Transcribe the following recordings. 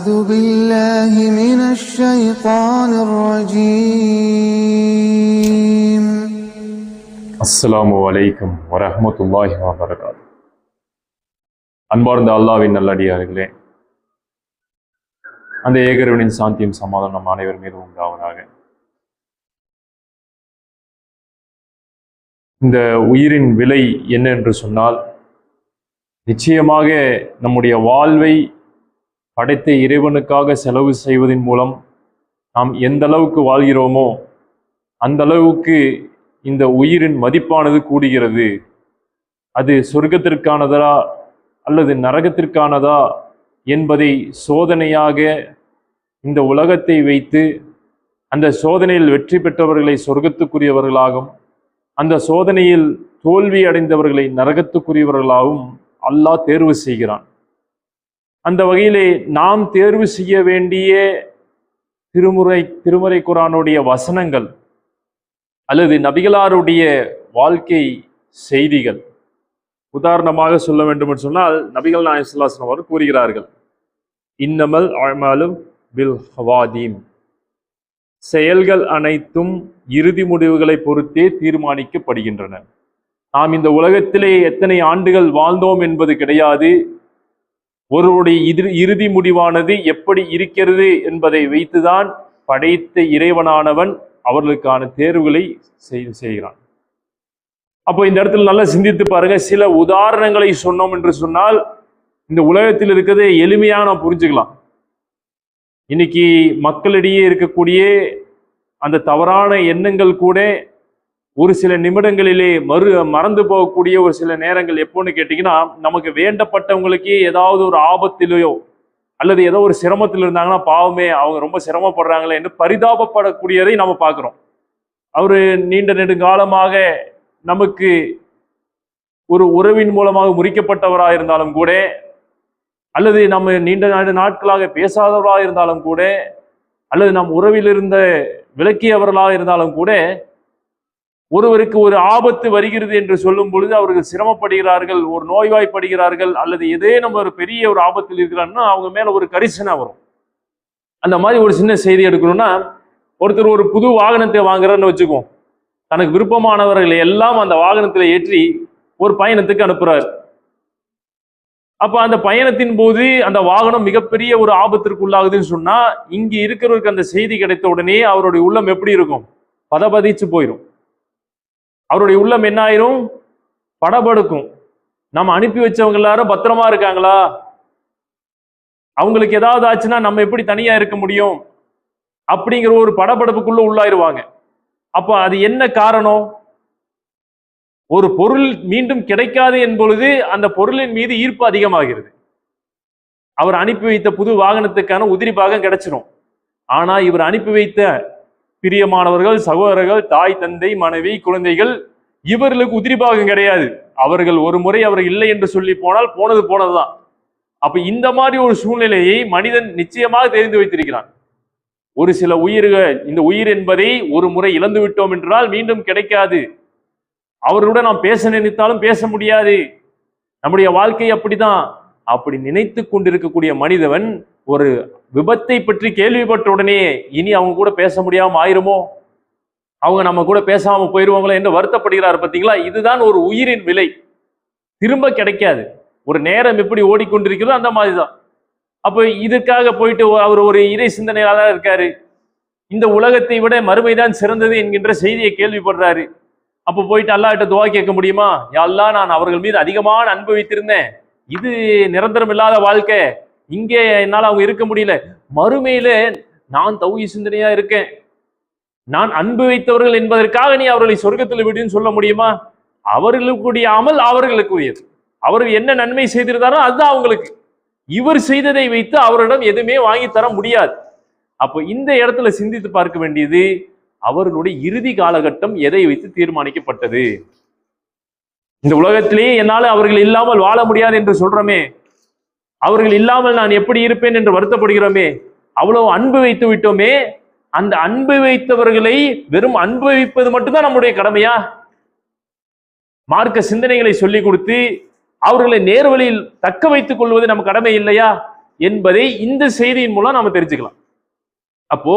أعوذ بالله من الشيطان الرجيم. அஸ்ஸலாமு அலைக்கும் வரஹ்மத்துல்லாஹி வபரகாத்துஹு. அன்பார்ந்த அல்லாஹ்வின் நல்லடியார்களே, அந்த ஏகர்வனின் சாந்தியும் சமாதானம் அனைவர் மீதும் உண்டாவதாக. இந்த உயிரின் விலை என்ன என்று சொன்னால், நிச்சயமாக நம்முடைய வாழ்வை படைத்த இறைவனுக்காக செலவு செய்வதன் மூலம் நாம் எந்த அளவுக்கு வாழ்கிறோமோ அந்த அளவுக்கு இந்த உயிரின் மதிப்பானது கூடுகிறது. அது சொர்க்கத்திற்கானதா அல்லது நரகத்திற்கானதா என்பதை சோதனையாக இந்த உலகத்தை வைத்து, அந்த சோதனையில் வெற்றி பெற்றவர்களை சொர்க்கத்துக்குரியவர்களாகவும் அந்த சோதனையில் தோல்வி அடைந்தவர்களை நரகத்துக்குரியவர்களாகவும் அல்லாஹ் தேர்வு செய்கிறான். அந்த வகையிலே நாம் தேர்வு செய்ய வேண்டிய திருமறை குர்ஆனுடைய வசனங்கள் அல்லது நபிகளாருடைய வாழ்க்கை செய்திகள். உதாரணமாக சொல்ல வேண்டும் என்று சொன்னால், நபிகள் நாயகம் ஸல்லல்லாஹு அலைஹி வஸல்லம் அவர்கள் கூறுகிறார்கள், இன்னமல் அஅமாலு பில் ஹவாதீம், செயல்கள் அனைத்தும் இறுதி முடிவுகளை பொறுத்தே தீர்மானிக்கப்படுகின்றன. நாம் இந்த உலகத்திலே எத்தனை ஆண்டுகள் வாழ்ந்தோம் என்பது கிடையாது. ஒருவருடைய இறுதி முடிவானது எப்படி இருக்கிறது என்பதை வைத்துதான் படைத்த இறைவனானவன் அவர்களுக்கான தேர்வுகளை செய்கிறான். அப்போ இந்த இடத்துல நல்லா சிந்தித்து பாருங்க. சில உதாரணங்களை சொன்னோம் என்று சொன்னால் இந்த உலகத்தில் இருக்கிறதை எளிமையாக நாம் புரிஞ்சுக்கலாம். இன்னைக்கு மக்களிடையே இருக்கக்கூடிய அந்த தவறான எண்ணங்கள் கூட ஒரு சில நிமிடங்களிலே மறந்து போகக்கூடிய ஒரு சில நேரங்கள் எப்போன்னு கேட்டிங்கன்னா, நமக்கு வேண்டப்பட்டவங்களுக்கு ஏதாவது ஒரு ஆபத்திலேயோ அல்லது ஏதோ ஒரு சிரமத்தில் இருந்தாங்கன்னா, பாவமே அவங்க ரொம்ப சிரமப்படுறாங்களே என்று பரிதாபப்படக்கூடியதை நம்ம பார்க்குறோம். அவர் நீண்ட நெடுங்காலமாக நமக்கு ஒரு உறவின் மூலமாக முறிக்கப்பட்டவராக இருந்தாலும் கூட, அல்லது நம்ம நீண்ட நாட்களாக பேசாதவராக இருந்தாலும் கூட, அல்லது நம் உறவில் இருந்த விலக்கியவர்களாக இருந்தாலும் கூட, ஒருவருக்கு ஒரு ஆபத்து வருகிறது என்று சொல்லும் பொழுது அவர்கள் சிரமப்படுகிறார்கள், ஒரு நோய்வாய்ப்படுகிறார்கள், அல்லது ஏதேனும் ஒரு பெரிய ஒரு ஆபத்தில் இருக்கிறாங்கன்னா அவங்க மேல ஒரு கரிசனை வரும். அந்த மாதிரி ஒரு சின்ன செய்தி எடுக்கணும்னா, ஒருத்தர் ஒரு புது வாகனத்தை வாங்குறான்னு வச்சுக்கோம். தனக்கு விருப்பமானவர்களை எல்லாம் அந்த வாகனத்தில் ஏற்றி ஒரு பயணத்துக்கு அனுப்புறாரு. அப்ப அந்த பயணத்தின் போது அந்த வாகனம் மிகப்பெரிய ஒரு ஆபத்திற்கு உள்ளாகுதுன்னு சொன்னா, இங்க இருக்கிறவருக்கு அந்த செய்தி கிடைத்த உடனே அவருடைய உள்ளம் எப்படி இருக்கும்? பதபதிச்சு போயிடும். அவருடைய உள்ளம் என்ன ஆயிரும்? படபடுக்கும். நம்ம அனுப்பி வச்சவங்க எல்லாரும் பத்திரமா இருக்காங்களா? அவங்களுக்கு ஏதாவது ஆச்சுன்னா நம்ம எப்படி தனியா இருக்க முடியும்? அப்படிங்கிற ஒரு படபடப்புக்குள்ள உள்ளாயிருவாங்க. அப்ப அது என்ன காரணம்? ஒரு பொருள் மீண்டும் கிடைக்காது என்பொழுது அந்த பொருளின் மீது ஈர்ப்பு அதிகமாகிறது. அவர் அனுப்பி வைத்த புது வாகனத்துக்கான உதிரி பாகம் கிடைச்சிடும். ஆனா இவர் அனுப்பி வைத்த பிரியமானவர்கள், சகோதரர்கள், தாய், தந்தை, மனைவி, குழந்தைகள், இவர்களுக்கு உதிரி பாகம் கிடையாது. அவர்கள் ஒரு முறை அவர் இல்லை என்று சொல்லி போனால் போனதுதான். அப்ப இந்த மாதிரி ஒரு சூழ்நிலையை மனிதன் நிச்சயமாக தெரிந்து வைத்திருக்கிறான். ஒரு சில உயிர்கள், இந்த உயிர் என்பதை ஒரு முறை இழந்து விட்டோம் என்றால் மீண்டும் கிடைக்காது. அவர்களுடன் நாம் பேச நினைத்தாலும் பேச முடியாது. நம்முடைய வாழ்க்கை அப்படிதான். அப்படி நினைத்து கொண்டிருக்கக்கூடிய மனிதவன் ஒரு விபத்தை பற்றி கேள்விப்பட்ட உடனே இனி அவங்க கூட பேச முடியாம ஆயிருமோ, அவங்க நம்ம கூட பேசாம போயிருவாங்களோ என்று வருத்தப்படுகிறார். பார்த்தீங்களா? இதுதான் ஒரு உயிரின் விலை. திரும்ப கிடைக்காது. ஒரு நேரம் எப்படி ஓடிக்கொண்டிருக்கிறதோ அந்த மாதிரிதான். அப்ப இதற்காக போயிட்டு அவர் ஒரு இறை சிந்தனையாளர் இருக்காரு. இந்த உலகத்தை விட மறுமைதான் சிறந்தது என்கின்ற செய்தியை கேள்விப்படுறாரு. அப்ப போயிட்டு அல்லாஹ்கிட்ட துஆ கேட்க முடியுமா? யா அல்லாஹ், நான் அவர்கள் மீது அதிகமான அன்பு வைத்திருந்தேன். இது நிரந்தரம் இல்லாத வாழ்க்கை. இங்கே என்னால் அவங்க இருக்க முடியல. மறுமையில நான் தௌஹீத் சிந்தனையா இருக்கேன், நான் அன்பு வைத்தவர்கள் என்பதற்காக நீ அவர்களை சொர்க்கத்தில் விடுன்னு சொல்ல முடியுமா? அவர்களுக்குரிய அமல் அவர்களுக்குரியது. அவர்கள் என்ன நன்மை செய்திருந்தாரோ அதுதான் அவங்களுக்கு. இவர் செய்ததை வைத்து அவரிடம் எதுவுமே வாங்கி தர முடியாது. அப்போ இந்த இடத்துல சிந்தித்து பார்க்க வேண்டியது, அவர்களுடைய இறுதி காலகட்டம் எதை வைத்து தீர்மானிக்கப்பட்டது? இந்த உலகத்திலேயே என்னால் அவர்கள் இல்லாமல் வாழ முடியாது என்று சொல்றோமே, அவர்கள் இல்லாமல் நான் எப்படி இருப்பேன் என்று வருத்தப்படுகிறோமே, அவ்வளவு அன்பு வைத்து விட்டோமே, அந்த அன்பு வைத்தவர்களை வெறும் அன்பு வைப்பது மட்டும்தான் நம்முடைய கடமையா? மார்க்க சிந்தனைகளை சொல்லிக் கொடுத்து அவர்களை நேர்வழியில் தக்க வைத்துக் கொள்வது நம் கடமை இல்லையா? என்பதை இந்த செய்தியின் மூலம் நாம தெரிஞ்சுக்கலாம். அப்போ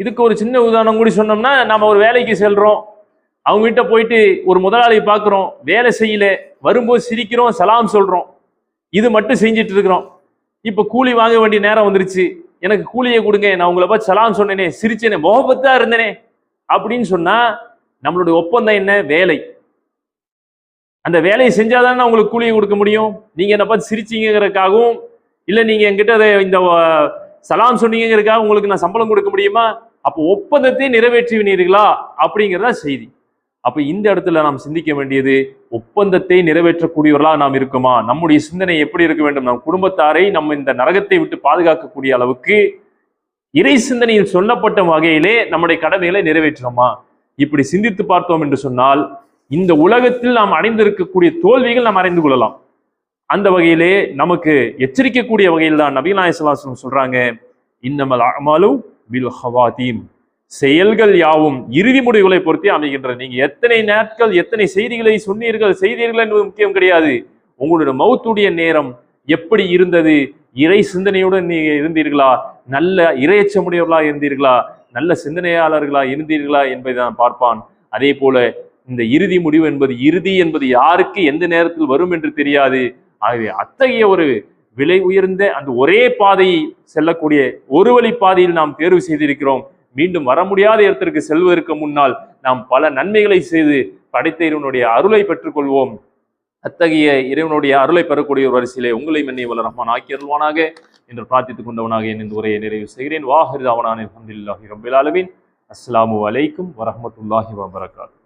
இதுக்கு ஒரு சின்ன உதாரணம் கூட சொன்னோம்னா, நம்ம ஒரு வேலைக்கு செல்றோம், அவங்க கிட்ட போயிட்டு ஒரு முதலாளியை பார்க்குறோம், வேலை செய்யல, வரும்போது சிரிக்கிறோம், சலாம் சொல்றோம், இது மட்டும் செஞ்சுட்டு இருக்கிறோம். இப்ப கூலி வாங்க வேண்டிய நேரம் வந்துருச்சு, எனக்கு கூலியை கொடுங்க, நான் உங்களை பார்த்து சலாம் சொன்னேனே, சிரிச்சேனே, முகப்பத்தா இருந்தேனே அப்படின்னு சொன்னா நம்மளுடைய ஒப்பந்தம் என்ன? வேலை. அந்த வேலையை செஞ்சாதானே உங்களுக்கு கூலியை கொடுக்க முடியும். நீங்க என்ன பார்த்து சிரிச்சீங்கிறதுக்காகவும் இல்ல நீங்க என்கிட்ட இந்த சலாம் சொன்னீங்கிறதுக்காக உங்களுக்கு நான் சம்பளம் கொடுக்க முடியுமா? அப்போ ஒப்பந்தத்தை நிறைவேற்றுவீர்களா அப்படிங்கிறதா செய்தி. அப்ப இந்த இடத்துல நாம் சிந்திக்க வேண்டியது, ஒப்பந்தத்தை நிறைவேற்றக்கூடியவர்களா நாம் இருக்குமா? நம்முடைய சிந்தனை எப்படி இருக்க வேண்டும்? நம் குடும்பத்தாரை நம்ம இந்த நரகத்தை விட்டு பாதுகாக்கக்கூடிய அளவுக்கு இறை சிந்தனையில் சொல்லப்பட்ட வகையிலே நம்முடைய கடமைகளை நிறைவேற்றுறோமா? இப்படி சிந்தித்து பார்த்தோம் என்று சொன்னால் இந்த உலகத்தில் நாம் அடைந்திருக்கக்கூடிய தோல்விகள் நாம் அறிந்து கொள்ளலாம். அந்த வகையிலே நமக்கு எச்சரிக்கக்கூடிய வகையில் தான் நபிகள் நாயகம் ஸல்லல்லாஹு அலைஹி வஸல்லம் சொல்றாங்க, இன்னமல் அஅமாலு பில் ஹவாதீம், செயல்கள் யாவும் இறுதி முடிவுகளை பொறுத்தே அமைகின்றன. நீங்க எத்தனை நாட்கள் எத்தனை செய்திகளை சொன்னீர்கள் செய்தீர்கள் என்பது முக்கியம் கிடையாது. உங்களுடைய மௌத்துடைய நேரம் எப்படி இருந்தது? இறை சிந்தனையுடன் நீங்க இருந்தீர்களா? நல்ல இறையச்சமுடையவர்களா இருந்தீர்களா? நல்ல சிந்தனையாளர்களா இருந்தீர்களா என்பதை நான் பார்ப்பான். அதே போல இந்த இறுதி முடிவு என்பது யாருக்கு எந்த நேரத்தில் வரும் என்று தெரியாது. ஆகவே அத்தகைய ஒரு விலை உயர்ந்த அந்த ஒரே பாதையை செல்லக்கூடிய ஒரு வழி பாதையில் நாம் தேர்வு செய்திருக்கிறோம். மீண்டும் வர முடியாத இடத்திற்கு செல்வதற்கு முன்னால் நாம் பல நன்மைகளை செய்து படைத்த இறைவனுடைய அருளை பெற்றுக்கொள்வோம். அத்தகைய இறைவனுடைய அருளை பெறக்கூடிய ஒரு வரிசையிலே உங்களை மன்னி வல்ல ரஹ்மான் ஆக்கி அருள்வானாக என்று பிரார்த்தித்துக் கொண்டவனாக இந்த உரையை நிறைவு செய்கிறேன். வாஹிர் தாவனான அல்ஹம்துலில்லாஹி ரப்பில் ஆலமீன். அஸ்ஸலாமு அலைக்கும் வரஹ்மத்துல்லாஹி வபரகாத்துஹு.